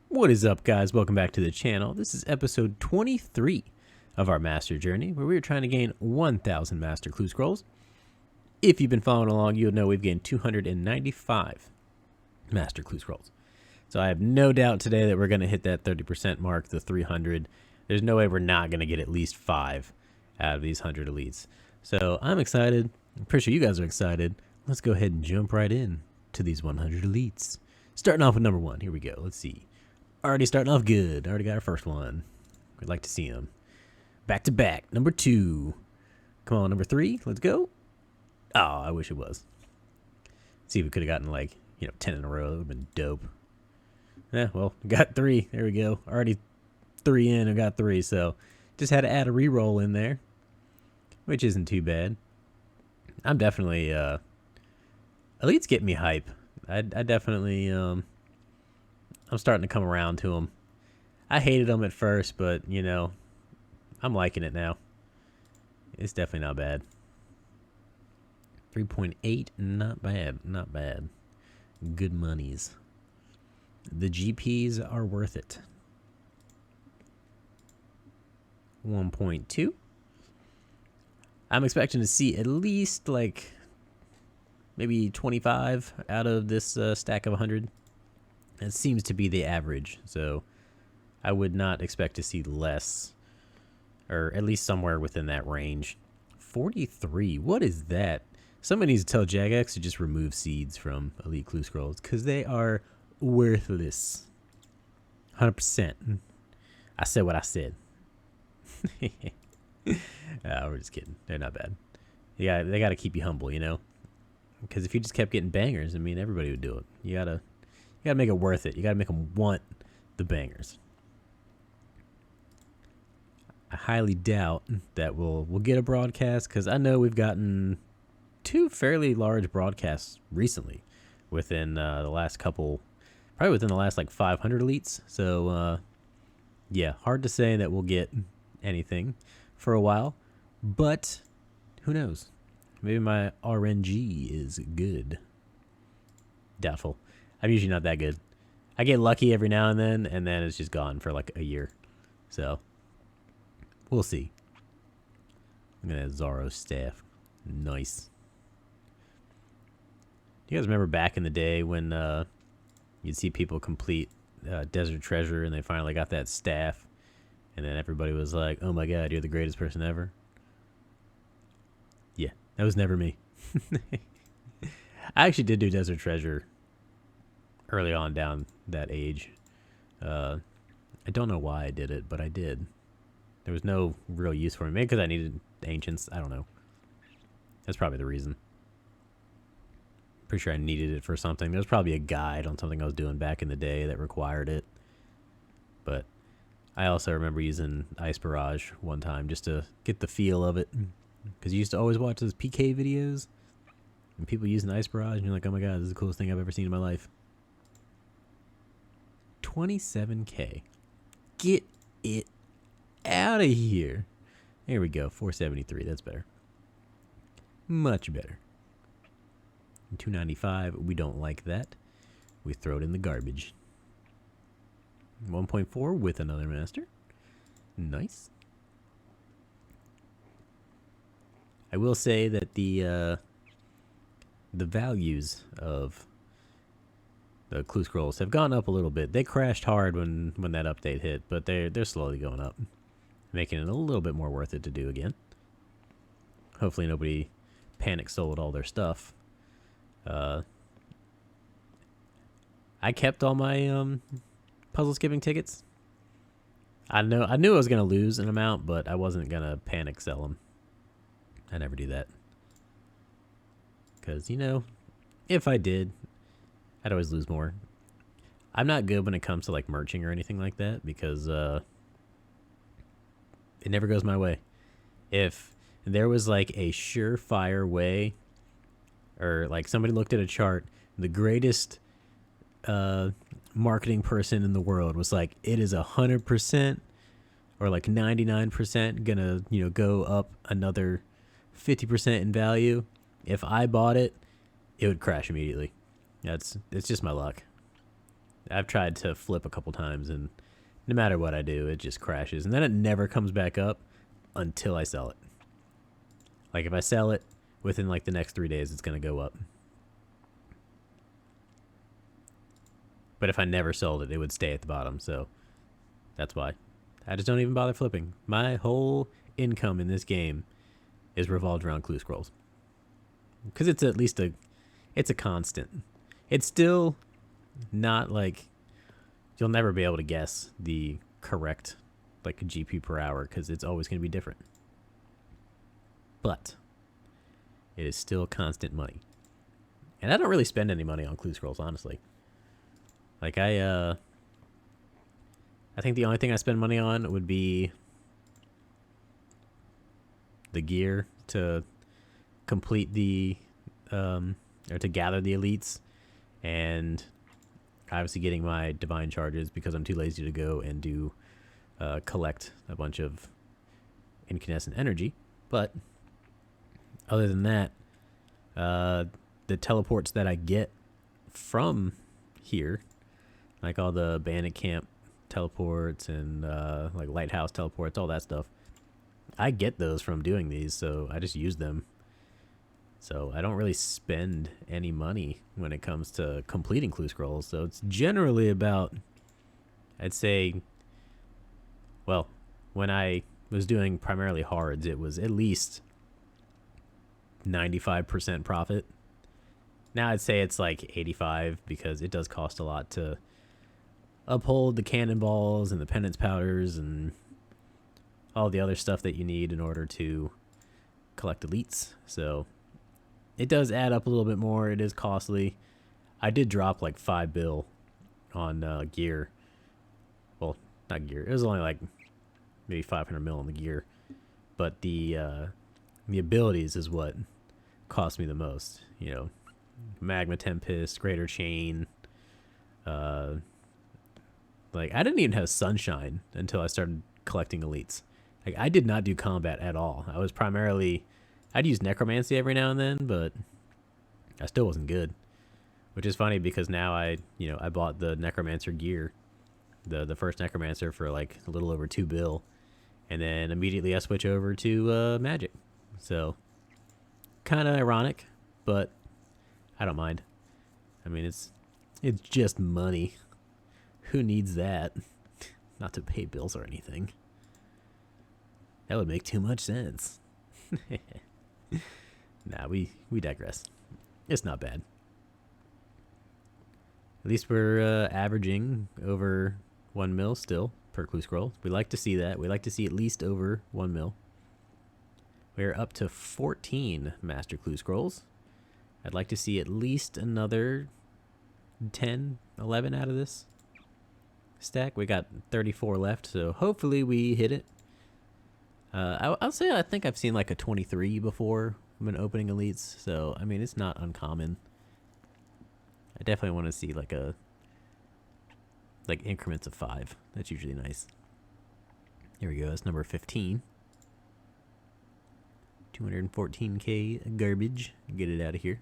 What is up, guys? Welcome back to the channel. This is episode 23 of our Master Journey, where we're trying to gain 1,000 Master Clue Scrolls. If you've been following along, you'll know we've gained 295 Master Clue Scrolls. So I have no doubt today that we're going to hit that 30% mark, the 300. There's no way we're not going to get at least 5 out of these 100 elites. So I'm excited. I'm pretty sure you guys are excited. Let's go ahead and jump right in to these 100 elites. Starting off with number 1. Here we go. Let's see. Already starting off good. Already got our first one. We'd like to see him. Back to back. Number 2. Come on, number 3. Let's go. Oh, I wish it was. See if we could have gotten 10 in a row. That would have been dope. Yeah, well, got 3. There we go. Already 3 in. I got 3. So just had to add a reroll in there, which isn't too bad. I'm definitely, elites get me hype. I definitely, I'm starting to come around to them. I hated them at first, but, I'm liking it now. It's definitely not bad. 3.8, not bad, not bad. Good monies. The GPs are worth it. 1.2. I'm expecting to see at least, maybe 25 out of this stack of 100. It seems to be the average, so I would not expect to see less, or at least somewhere within that range. 43, what is that? Somebody needs to tell Jagex to just remove seeds from Elite Clue Scrolls, because they are worthless. 100%. I said what I said. We're just kidding. They're not bad. Yeah, they got to keep you humble, because if you just kept getting bangers, I mean, everybody would do it. You gotta make it worth it. You gotta make them want the bangers. I highly doubt that we'll get a broadcast, because I know we've gotten 2 fairly large broadcasts recently within the last couple, probably within the last 500 elites. So yeah, hard to say that we'll get anything for a while, but who knows? Maybe my RNG is good. Doubtful. I'm usually not that good. I get lucky every now and then it's just gone for a year. So, we'll see. Look at that Zaro staff. Nice. You guys remember back in the day when you'd see people complete Desert Treasure and they finally got that staff, and then everybody was like, oh my god, you're the greatest person ever? Yeah, that was never me. I actually did do Desert Treasure early on down that age. I don't know why I did it, but I did. There was no real use for me. Maybe because I needed ancients. I don't know. That's probably the reason. Pretty sure I needed it for something. There was probably a guide on something I was doing back in the day that required it. But I also remember using Ice Barrage one time just to get the feel of it. Because you used to always watch those PK videos and people using Ice Barrage, and you're like, oh my god, this is the coolest thing I've ever seen in my life. 27k. Get it out of here. There we go. 473. That's better. Much better. 295. We don't like that. We throw it in the garbage. 1.4 with another master. Nice. I will say that the values of the clue scrolls have gone up a little bit. They crashed hard when that update hit, but they're slowly going up, making it a little bit more worth it to do again. Hopefully nobody panic sold all their stuff. I kept all my puzzle skipping tickets. I knew I was gonna lose an amount, but I wasn't gonna panic sell them. I never do that, because if I did, I'd always lose more. I'm not good when it comes to merching or anything like that, because it never goes my way. If there was a surefire way, or somebody looked at a chart, the greatest marketing person in the world was it is 100% or 99% gonna go up another 50% in value. If I bought it, it would crash immediately. It's just my luck. I've tried to flip a couple times, and no matter what I do, it just crashes. And then it never comes back up until I sell it. Like, if I sell it within, like, the next 3 days, it's going to go up. But if I never sold it, it would stay at the bottom, so that's why. I just don't even bother flipping. My whole income in this game is revolved around clue scrolls. Because it's at least it's a constant. It's still not like, you'll never be able to guess the correct, like, GP per hour, because it's always going to be different. But it is still constant money. And I don't really spend any money on clue scrolls, honestly. Like, I think the only thing I spend money on would be the gear to complete the, or to gather the elites, and obviously getting my divine charges, because I'm too lazy to go and do, collect a bunch of incandescent energy. But other than that, the teleports that I get from here, like all the bandit camp teleports and like lighthouse teleports, all that stuff, I get those from doing these, so I just use them. So I don't really spend any money when it comes to completing clue scrolls. So it's generally about, I'd say, well, when I was doing primarily hards, it was at least 95% profit. Now I'd say it's like 85, because it does cost a lot to uphold the cannonballs and the penance powders and all the other stuff that you need in order to collect elites. So it does add up a little bit more. It is costly. I did drop like 5 bill on gear. Well, not gear. It was only like maybe 500 mil on the gear. But the abilities is what cost me the most. You know, Magma Tempest, Greater Chain. Like, I didn't even have Sunshine until I started collecting elites. Like, I did not do combat at all. I was primarily, I'd use necromancy every now and then, but I still wasn't good. Which is funny, because now I bought the necromancer gear, the first necromancer, for like a little over 2 bill, and then immediately I switch over to magic. So kind of ironic, but I don't mind. I mean, it's just money. Who needs that? Not to pay bills or anything. That would make too much sense. Nah, we digress. It's not bad. At least we're averaging over 1 mil still per clue scroll. We like to see that. We like to see at least over 1 mil. We're up to 14 master clue scrolls. I'd like to see at least another 10, 11 out of this stack. We got 34 left, so hopefully we hit it. I'll say I think I've seen like a 23 before when opening elites, so I mean, it's not uncommon. I definitely want to see like increments of 5. That's usually nice. Here we go. That's number 15. 214k garbage. Get it out of here.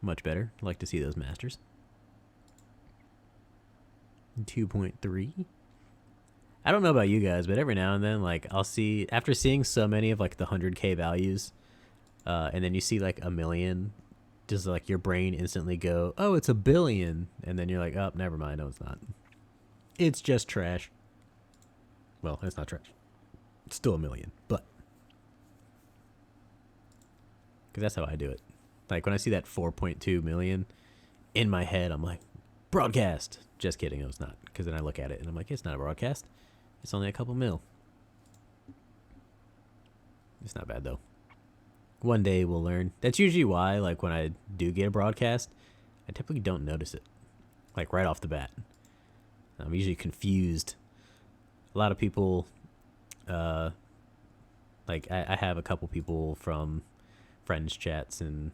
Much better. Like to see those masters. 2.3. I don't know about you guys, but every now and then, like, I'll see, after seeing so many of like the 100k values, and then you see like a million, does like your brain instantly go, oh, it's 1 billion, and then you're like, oh, never mind, no, it's not. It's just trash. Well, it's not trash. It's still 1 million, but because that's how I do it. Like, when I see that 4.2 million in my head, I'm like, broadcast. Just kidding, it was not. Because then I look at it and I'm like, it's not a broadcast. It's only a couple mil. It's not bad though. One day we'll learn. That's usually why, like, when I do get a broadcast, I typically don't notice it, like, right off the bat. I'm usually confused. A lot of people, like, I have a couple people from friends chats and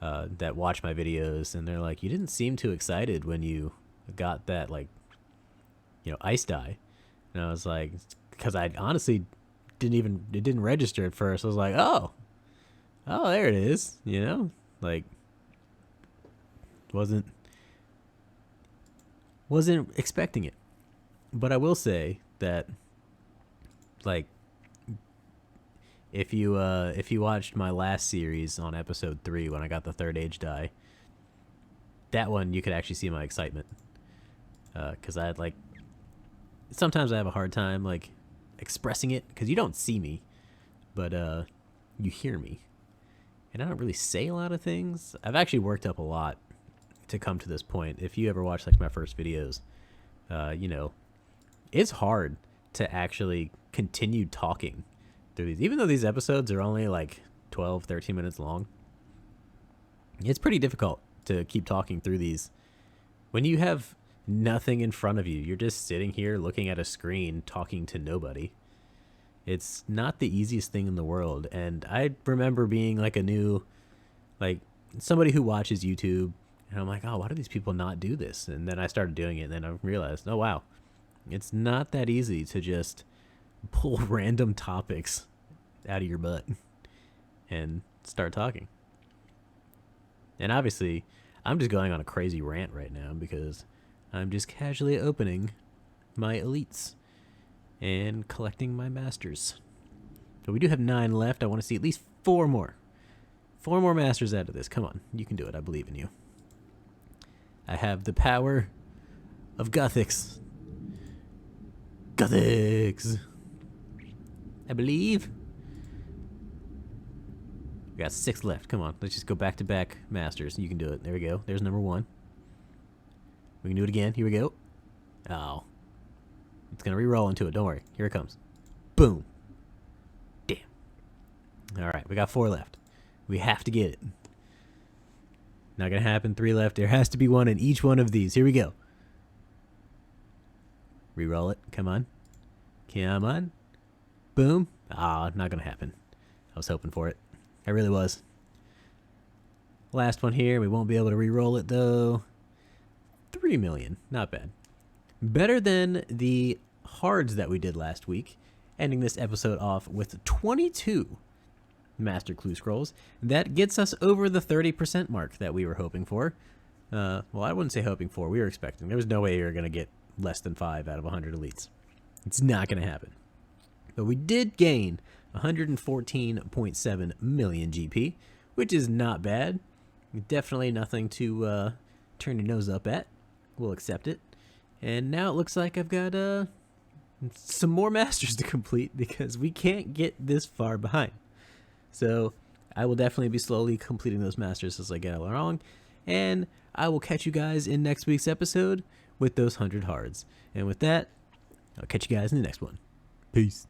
that watch my videos, and they're like, you didn't seem too excited when you got that, like, ice dye. And I was like, because I honestly it didn't register at first. I was like, oh, there it is. Like, wasn't Wasn't expecting it. But I will say that, like, if you watched my last series on episode 3 when I got the third age die, that one you could actually see my excitement. Because I had, like, sometimes I have a hard time, like, expressing it because you don't see me, but you hear me. And I don't really say a lot of things. I've actually worked up a lot to come to this point. If you ever watch, like, my first videos, you know, it's hard to actually continue talking through these. Even though these episodes are only, like, 12, 13 minutes long, it's pretty difficult to keep talking through these. When you have nothing in front of you, you're just sitting here looking at a screen talking to nobody. It's not the easiest thing in the world. And I remember being like a new, like, somebody who watches YouTube, and I'm like, oh, why do these people not do this? And then I started doing it, and then I realized, oh wow, it's not that easy to just pull random topics out of your butt and start talking. And obviously I'm just going on a crazy rant right now because I'm just casually opening my elites and collecting my masters. So we do have 9 left. I want to see at least 4 more. 4 more masters out of this. Come on. You can do it. I believe in you. I have the power of Gothics. Gothics. I believe. We got 6 left. Come on. Let's just go back-to-back masters. You can do it. There we go. There's number 1. We can do it again. Here we go. Oh. It's going to re-roll into it. Don't worry. Here it comes. Boom. Damn. All right. We got 4 left. We have to get it. Not going to happen. 3 left. There has to be 1 in each one of these. Here we go. Re-roll it. Come on. Come on. Boom. Ah, not going to happen. I was hoping for it. I really was. Last one here. We won't be able to re-roll it, though. 3 million. Not bad. Better than the hards that we did last week. Ending this episode off with 22 Master Clue Scrolls. That gets us over the 30% mark that we were hoping for. Well, I wouldn't say hoping for. We were expecting. There was no way you were going to get less than 5 out of 100 elites. It's not going to happen. But we did gain 114.7 million GP, which is not bad. Definitely nothing to turn your nose up at. We'll accept it. And now it looks like I've got some more masters to complete because we can't get this far behind. So I will definitely be slowly completing those masters as I get along. And I will catch you guys in next week's episode with those 100 hards. And with that, I'll catch you guys in the next one. Peace.